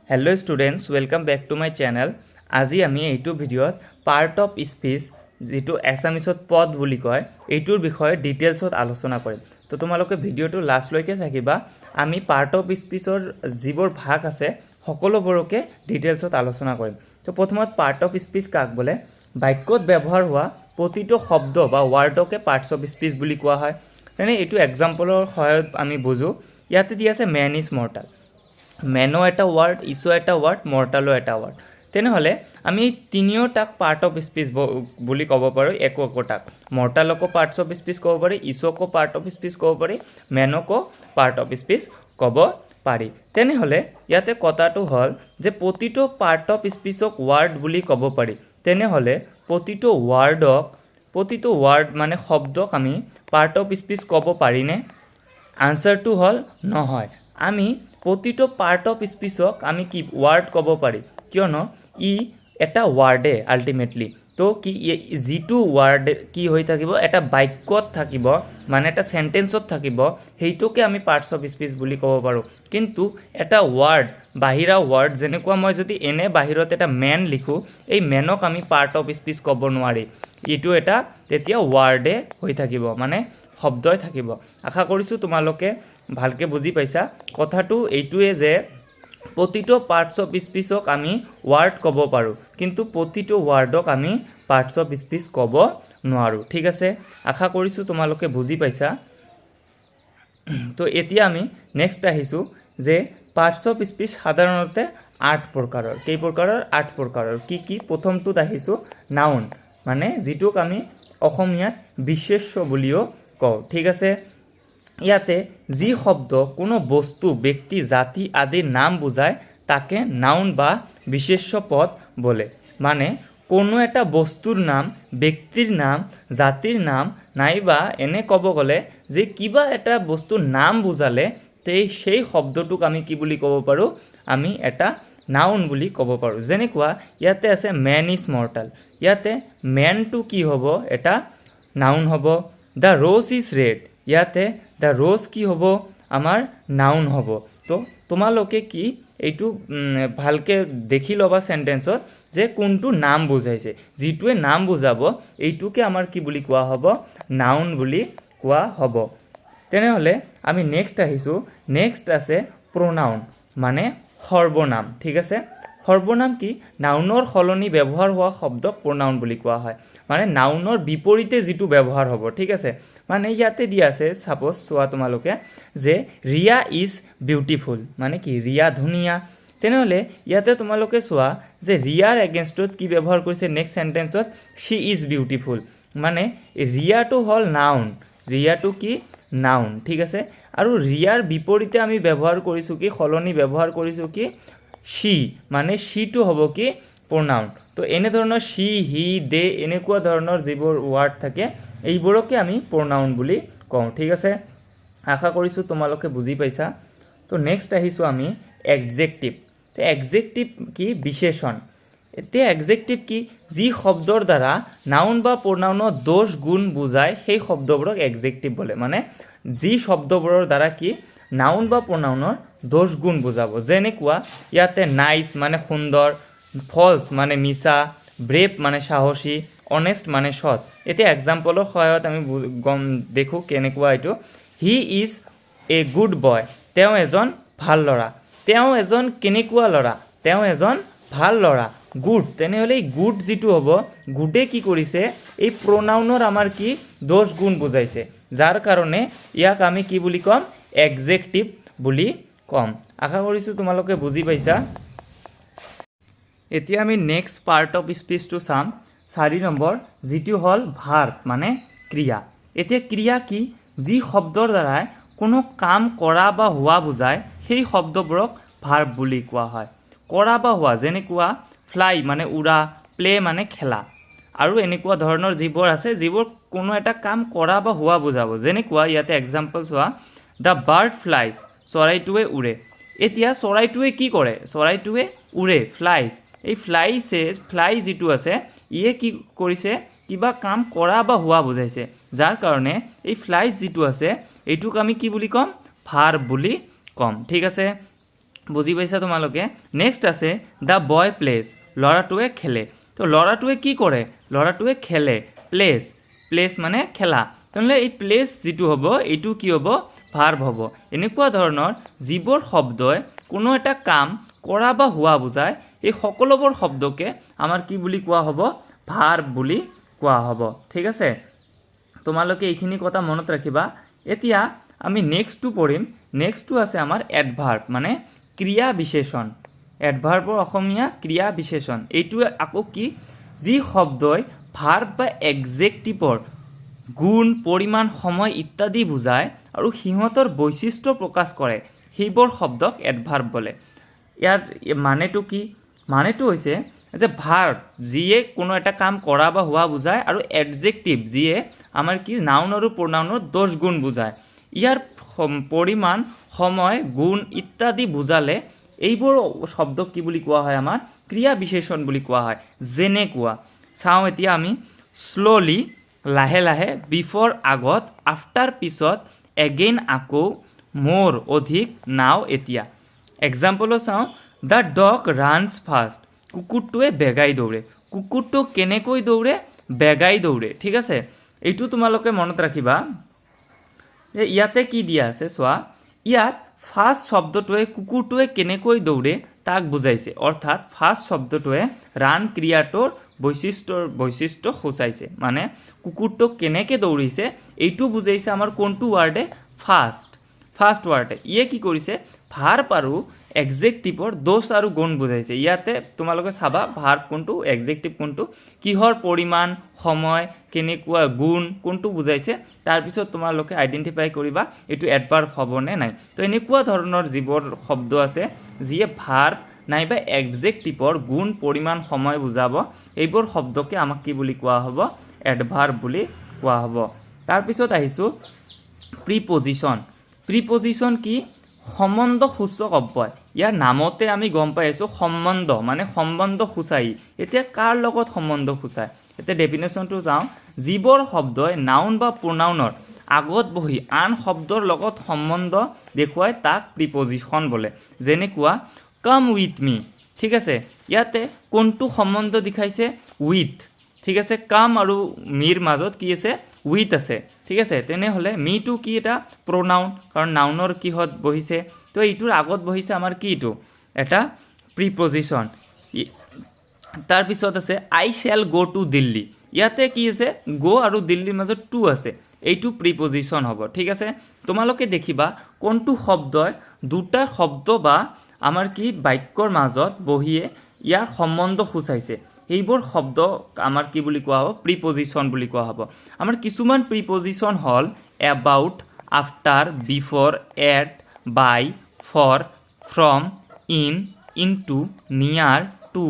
Hello students welcome back to my channel. আজি আমি এইটো ভিডিঅ'ত পাৰ্ট অফ স্পীচ যিটো এছামিছত পদ বুলি কয় এইটোৰ বিষয়ে ডিটেইলছত আলোচনা কৰিম। তো তোমালোকে ভিডিঅ'টো লাষ্টলৈকে থাকিবা। আমি পাৰ্ট অফ স্পীচৰ যিবোৰ ভাগ আছে সকলোবোৰকে ডিটেইলছত আলোচনা কৰিম। তো প্ৰথমত পাৰ্ট অফ স্পীচ কাক বোলে? বাক্যত ব্যৱহাৰ হোৱা প্ৰতিটো শব্দ বা ৱাৰ্ডকে পাৰ্টছ অফ স্পীচ বুলি কোৱা হয়। তেনে এইটো এক্সাম্পলৰ সহায়ত আমি বুজোঁ। ইয়াতে দিয়া আছে মেন ইজ মৰ্টাল। মেনো এটা ৱাৰ্ড, ইছু এটা ৱাৰ্ড, মৰ্টালো এটা ৱাৰ্ড। তেনেহ'লে আমি তিনিওটাক পাৰ্ট অফ স্পীচ বুলি ক'ব পাৰোঁ। একোটাক মৰ্টালকো পাৰ্টছ অফ স্পীচ ক'ব পাৰি, ইছুকো পাৰ্ট অফ স্পীচ ক'ব পাৰি, মেনকো পাৰ্ট অফ স্পীচ ক'ব পাৰি। তেনেহ'লে ইয়াতে কথাটো হ'ল যে প্ৰতিটো পাৰ্ট অফ স্পীচক ৱাৰ্ড বুলি ক'ব পাৰি। তেনেহ'লে প্ৰতিটো ৱাৰ্ড মানে শব্দক আমি পাৰ্ট অফ স্পীচ ক'ব পাৰিনে? আনচাৰটো হ'ল নহয়। আমি প্ৰতিটো পাৰ্ট অফ স্পীচক আমি কি ৱাৰ্ড ক'ব পাৰি, কিয়নো ই এটা ৱাৰ্ডে আল্টিমেটলি। তো কি যিটো ৱাৰ্ড কি হৈ থাকিব, এটা বাক্যত থাকিব, মানে এটা চেণ্টেন্সত থাকিব, সেইটোকে আমি পাৰ্টছ অফ স্পীচ বুলি ক'ব পাৰোঁ। কিন্তু এটা ৱাৰ্ড, বাহিৰা ৱাৰ্ড, যেনেকুৱা মই যদি এনে বাহিৰত এটা মেন লিখোঁ, এই মেনক আমি পাৰ্ট অফ স্পীচ ক'ব নোৱাৰি। এইটো এটা তেতিয়া ৱাৰ্ডে হৈ থাকিব, মানে শব্দই থাকিব। আশা কৰিছোঁ তোমালোকে ভালকৈ বুজি পাইছা। কথাটো এইটোৱে যে প্ৰতিটো পাৰ্টছ অফ স্পীচক আমি ৱাৰ্ড ক'ব পাৰোঁ, কিন্তু প্ৰতিটো ৱাৰ্ডক আমি পাৰ্টছ অফ স্পীচ ক'ব নোৱাৰোঁ। ঠিক আছে, আশা কৰিছোঁ তোমালোকে বুজি পাইছা। তো এতিয়া আমি নেক্সট আহিছোঁ যে পাৰ্টছ অফ স্পীচ সাধাৰণতে 8 প্ৰকাৰৰ। কেই প্ৰকাৰৰ? 8 প্ৰকাৰৰ। কি কি? প্ৰথমটোত আহিছোঁ নাউন, মানে যিটোক আমি অসমীয়াত বিশেষ্য বুলিও কওঁ। ঠিক আছে, ইয়াতে যি শব্দ কোনো বস্তু, ব্যক্তি, জাতি আদিৰ নাম বুজায় তাকে নাউন বা বিশেষ্য পদ বলে। মানে কোনো এটা বস্তুৰ নাম, ব্যক্তিৰ নাম, জাতিৰ নাম, নাইবা এনে ক'ব গ'লে যে কিবা এটা বস্তুৰ নাম বুজালে সেই শব্দটোক আমি কি বুলি ক'ব পাৰোঁ? আমি এটা নাউন বুলি ক'ব পাৰোঁ। যেনেকুৱা ইয়াতে আছে মেন ইজ মৰ্টাল। ইয়াতে মেনটো কি হ'ব? এটা নাউন হ'ব। The rose is red. ইয়াতে দ্য ৰ'জ কি হ'ব? আমাৰ নাউন হ'ব। তো তোমালোকে কি এইটো ভালকৈ দেখি ল'বা চেণ্টেন্সত যে কোনটো নাম বুজাইছে। যিটোৱে নাম বুজাব এইটোকে আমাৰ কি বুলি কোৱা হ'ব? নাউন বুলি কোৱা হ'ব। তেনেহ'লে আমি নেক্সট আহিছোঁ। নেক্সট আছে প্ৰনাউন, মানে সৰ্বনাম। ঠিক আছে, সৰ্বনাম কি? নাউনৰ সলনি ব্যৱহাৰ হোৱা শব্দক প্ৰনাউন বুলি কোৱা হয়। মানে নাউনৰ বিপৰীতে যিটো ব্যৱহাৰ হ'ব। ঠিক আছে, মানে ইয়াতে দিয়া আছে ছাপ'জ চোৱা তোমালোকে যে ৰিয়া ইজ বিউটিফুল, মানে কি? ৰিয়া ধুনীয়া। তেনেহ'লে ইয়াতে তোমালোকে চোৱা যে ৰিয়াৰ এগেইনষ্টত কি ব্যৱহাৰ কৰিছে নেক্সট চেণ্টেন্সত? She is beautiful. মানে ৰিয়াটো হ'ল নাউন, ৰিয়াটো কি? নাউন। ঠিক আছে, আৰু ৰিয়াৰ বিপৰীতে আমি ব্যৱহাৰ কৰিছোঁ কি? সলনি ব্যৱহাৰ কৰিছোঁ কি? শ্বি, মানে শ্বীটো হ'ব কি? প্ৰনাউন। তো এনেধৰণৰ শ্বি, হি, দে এনেকুৱা ধৰণৰ যিবোৰ ৱাৰ্ড থাকে এইবোৰকে আমি প্ৰনাউন বুলি কওঁ। ঠিক আছে, আশা কৰিছোঁ তোমালোকে বুজি পাইছা। তো নেক্সট আহিছোঁ আমি এডজেক্টিভ। তো এডজেক্টিভ কি? বিশেষণ। এতিয়া এডজেক্টিভ কি? যি শব্দৰ দ্বাৰা নাউন বা প্ৰনাউনৰ দোষ গুণ বুজায় সেই শব্দবোৰক এডজেক্টিভ বোলে। মানে যি শব্দবোৰৰ দ্বাৰা কি নাউন বা প্ৰনাউনৰ দোষ গুণ বুজাব। যেনেকুৱা ইয়াতে নাইচ মানে সুন্দৰ, ফলছ মানে মিছা, ব্ৰেভ মানে সাহসী, অনেষ্ট মানে সৎ। এতিয়া এক্সাম্পলৰ সহায়ত আমি দেখোঁ কেনেকুৱা এইটো। He is a good boy. তেওঁ এজন ভাল ল'ৰা। তেওঁ এজন কেনেকুৱা ল'ৰা? তেওঁ এজন ভাল ল'ৰা। গুড, তেনেহ'লে এই গুড যিটো হ'ব, গুডে কি কৰিছে? এই প্ৰনাউনৰ আমাৰ কি দোষ গুণ বুজাইছে, যাৰ কাৰণে ইয়াক আমি কি বুলি ক'ম? এডজেক্টিভ বুলি ক'ম। আশা কৰিছোঁ তোমালোকে বুজি পাইছা। এতিয়া আমি নেক্সট পাৰ্ট অফ স্পীচটো চাম, 4 নম্বৰ, যিটো হ'ল ভাৰ্ব, মানে ক্ৰিয়া। এতিয়া ক্ৰিয়া কি? যি শব্দৰ দ্বাৰাই কোনো কাম কৰা বা হোৱা বুজায় সেই শব্দবোৰক ভাৰ্ব বুলি কোৱা হয়। কৰা বা হোৱা, যেনেকুৱা ফ্লাই মানে উৰা, প্লে মানে খেলা, আৰু এনেকুৱা ধৰণৰ যিবোৰ আছে যিবোৰ কোনো এটা কাম কৰা বা হোৱা বুজাব। যেনেকুৱা ইয়াতে এক্সাম্পল চোৱা, দ্য বাৰ্ড ফ্লাইজ, চৰাইটোৱে উৰে। এতিয়া চৰাইটোৱে কি কৰে? চৰাইটোৱে উৰে, ফ্লাইজ। এই ফ্লাই যিটো আছে ইয়ে কি কৰিছে? কিবা কাম কৰা বা হোৱা বুজাইছে, যাৰ কাৰণে এই ফ্লাইজ যিটো আছে এইটোক আমি কি বুলি ক'ম? ভাৰ্ব বুলি ক'ম। ঠিক আছে, বুজি পাইছা তোমালোকে নেক্সট আছে দ্য বয় প্লেছ ল'ৰাটোৱে খেলে তো ল'ৰাটোৱে কি কৰে ল'ৰাটোৱে খেলে প্লেছ মানে খেলা তেনেহ'লে এই প্লেছ যিটো হ'ব এইটো কি হ'ব ভাৰ্ব হ'ব এনেকুৱা ধৰণৰ যিবোৰ শব্দই কোনো এটা কাম কৰা বা হোৱা বুজায় এই সকলোবোৰ শব্দকে আমাৰ কি বুলি কোৱা হ'ব ভাৰ্ব বুলি কোৱা হ'ব ঠিক আছে তোমালোকে এইখিনি কথা মনত ৰাখিবা এতিয়া আমি নেক্সটটো পঢ়িম নেক্সটটো আছে আমাৰ এডভাৰ্ব মানে ক্ৰিয়া বিশেষণ এডভাৰ্বৰ অসমীয়া ক্ৰিয়া বিশেষণ এইটোৱে আকৌ কি যি শব্দই ভাৰ্ব বা এডজেক্টিভৰ গুণ পৰিমাণ সময় ইত্যাদি বুজায় আৰু সিহঁতৰ বৈশিষ্ট্য প্ৰকাশ কৰে সেইবোৰ শব্দক এডভাৰ্ব বোলে ইয়াৰ মানেটো কি মানেটো হৈছে যে ভাৰ্ব যিয়ে কোনো এটা কাম কৰা বা হোৱা বুজায় আৰু এডজেক্টিভ যিয়ে আমাৰ কি নাউন আৰু প্ৰনাউনৰ দোষ গুণ বুজায় ইয়াৰ পৰিমাণ সময় গুণ ইত্যাদি বুজালে এইবোৰ শব্দক কি বুলি কোৱা হয় আমাৰ ক্ৰিয়া বিশেষণ বুলি কোৱা হয় যেনেকুৱা চাওঁ এতিয়া আমি শ্ল'লি লাহে লাহে বিফৰ আগত আফটাৰ পিছত এগেইন আকৌ মোৰ অধিক নাও এতিয়া এক্সাম্পলো চাওঁ দ্য ডগ ৰানছ ফাষ্ট কুকুৰটোৱে বেগাই দৌৰে কুকুৰটো কেনেকৈ দৌৰে বেগাই দৌৰে ঠিক আছে এইটো তোমালোকে মনত ৰাখিবা যে ইয়াতে কি দিয়া আছে চোৱা ইয়াত ফাৰ্ষ্ট শব্দটোৱে কুকুৰটোৱে কেনেকৈ দৌৰে তাক বুজাইছে অৰ্থাৎ ফাৰ্ষ্ট শব্দটোৱে ৰান ক্ৰিয়াটোৰ বৈশিষ্ট্য সূচাইছে মানে কুকুৰটোক কেনেকৈ দৌৰিছে এইটো বুজাইছে আমাৰ কোনটো ৱাৰ্ডে ফাৰ্ষ্ট ৱাৰ্ডে ইয়ে কি কৰিছে ভাৰ্ব আৰু এডজেক্টিভৰ দোষ আৰু গুণ বুজাইছে ইয়াতে তোমালোকে চাবা ভাৰ্ব কোনটো এডজেক্টিভ কোনটো কিহৰ পৰিমাণ সময় কেনেকুৱা গুণ কোনটো বুজাইছে তাৰপিছত তোমালোকে আইডেণ্টিফাই কৰিবা এইটো এডভাৰ্ব হ'বনে নাই তো এনেকুৱা ধৰণৰ যিবোৰ শব্দ আছে যিয়ে ভাৰ্ব নাইবা এডজেক্টিভৰ গুণ পৰিমাণ সময় বুজাব এইবোৰ শব্দকে আমাক কি বুলি কোৱা হ'ব এডভাৰ্ব বুলি কোৱা হ'ব তাৰপিছত আহিছোঁ প্ৰিপজিশ্যন কি সম্বন্ধ সূচক অব্যয় ইয়াৰ নামতে আমি গম পাই আছোঁ সম্বন্ধ মানে সম্বন্ধ সূচাই এতিয়া কাৰ লগত সম্বন্ধ সূচায় এতিয়া ডেফিনেশ্যনটো চাওঁ যিবোৰ শব্দই নাউন বা প্ৰনাউনৰ আগত বহি আন শব্দৰ লগত সম্বন্ধ দেখুৱাই তাক প্ৰিপজিশ্যন বোলে যেনেকুৱা কাম উইথ মি ঠিক আছে ইয়াতে কোনটো সম্বন্ধ দেখাইছে উইথ ঠিক আছে কাম আৰু মিৰ মাজত কি আছে উইথ আছে ঠিক আছে তেনেহ'লে মিটো কি এটা প্ৰনাউন কাৰণ নাউনৰ কিহত বহিছে তো এইটোৰ আগত বহিছে আমাৰ কি এইটো এটা প্ৰিপজিশ্যন তাৰপিছত আছে আই শ্বেল গ' টু দিল্লী ইয়াতে কি আছে গ' আৰু দিল্লীৰ মাজত টু আছে এইটো প্ৰিপজিশ্যন হ'ব ঠিক আছে তোমালোকে দেখিবা কোনটো শব্দই দুটা শব্দ বা আমাৰ কি বাক্যৰ মাজত বহিয়ে ইয়াৰ সম্বন্ধ সূচাইছে এইবোৰ শব্দ আমাৰ কি বুলি কোৱা হ'ব প্ৰিপজিশ্যন বুলি কোৱা হ'ব আমাৰ কিছুমান প্ৰিপজিশ্যন হ'ল about after before at by for from into near to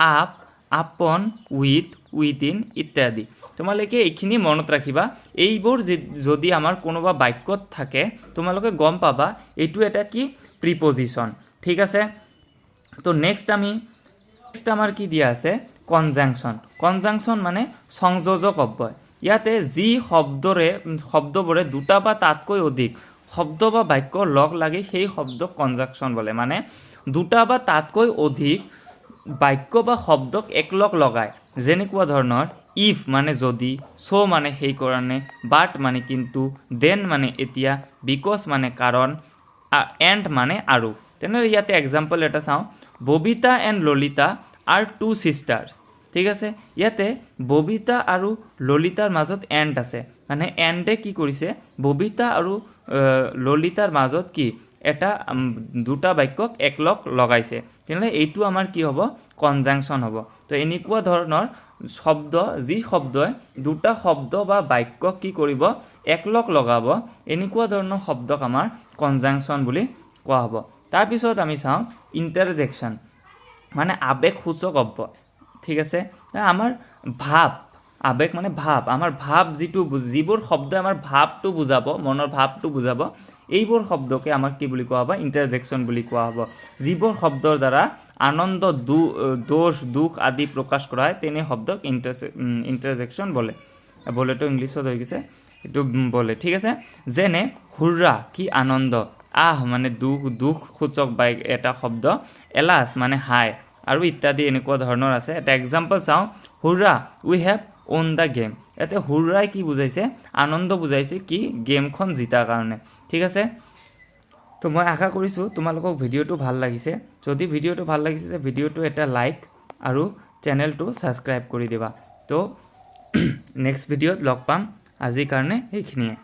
up upon within ইত্যাদি তোমালোকে এইখিনি মনত ৰাখিবা এইবোৰ যদি আমাৰ কোনোবা বাক্যত থাকে তোমালোকে গম পাবা এইটো এটা কি প্ৰিপজিশ্যন ঠিক আছে তো নেক্সট আমাৰ কি দিয়া আছে কনজাংচন মানে সংযোজক অব্যয় ইয়াতে যি শব্দবোৰে দুটা বা তাতকৈ অধিক শব্দ বা বাক্য লগ লাগি সেই শব্দক কনজাংচন বোলে মানে দুটা বা তাতকৈ অধিক বাক্য বা শব্দক একলগ লগায় যেনেকুৱা ধৰণৰ ইফ মানে যদি চ' মানে সেইকাৰণে বাট মানে কিন্তু দেন মানে এতিয়া বিকজ মানে কাৰণ এণ্ড মানে আৰু তেনেহ'লে ইয়াতে এক্সাম্পল এটা চাওঁ Babita and Lalita are two sisters ঠিক আছে ইয়াতে ববিতা আৰু ললিতাৰ মাজত এণ্ড আছে মানে এণ্ডে কি কৰিছে ববিতা আৰু ললিতাৰ মাজত কি এটা দুটা বাক্যক একলগ লগাইছে তেনেহ'লে এইটো আমাৰ কি হ'ব কনজাংচন হ'ব তো এনেকুৱা ধৰণৰ শব্দ যি শব্দই দুটা শব্দ বা বাক্যক কি কৰিব একলগ লগাব এনেকুৱা ধৰণৰ শব্দক আমাৰ কনজাংচন বুলি কোৱা হ'ব তাৰপিছত আমি চাওঁ ইণ্টাৰজেকশ্যন মানে আৱেগসূচক অব্যয় ঠিক আছে আমাৰ ভাৱ আৱেগ মানে ভাৱ আমাৰ ভাৱ যিবোৰ শব্দই আমাৰ ভাৱটো বুজাব মনৰ ভাৱটো বুজাব এইবোৰ শব্দকে আমাক কি বুলি কোৱা হ'ব ইণ্টাৰজেকশ্যন বুলি কোৱা হ'ব যিবোৰ শব্দৰ দ্বাৰা আনন্দ দোষ দুখ আদি প্ৰকাশ কৰা হয় তেনে শব্দক ইণ্টাৰজেকশ্যন বলেতো ইংলিছত হৈ গৈছে এইটো বলে ঠিক আছে যেনে হুৰ্ৰা কি আনন্দ আহ মানে দুখ সূচক বা এটা শব্দ, এলাছ মানে হাই আৰু ইত্যাদি এনেকুৱা ধৰণৰ আছে। এটা এক্সাম্পল চাওঁ, হুৰ্ৰা উই হেভ ওন দ্য গেম। ইয়াতে হুৰ্ৰাই কি বুজাইছে, আনন্দ বুজাইছে কি গেমখন জিতাৰ কাৰণে। ঠিক আছে, তো মই আশা কৰিছোঁ তোমালোকক ভিডিঅ'টো ভাল লাগিছে। যদি ভিডিঅ'টো ভাল লাগিছে ভিডিঅ'টো এটা লাইক আৰু চেনেলটো ছাবস্ক্ৰাইব কৰি দিবা। তো নেক্সট ভিডিঅ'ত লগ পাম, আজিৰ কাৰণে এইখিনিয়ে।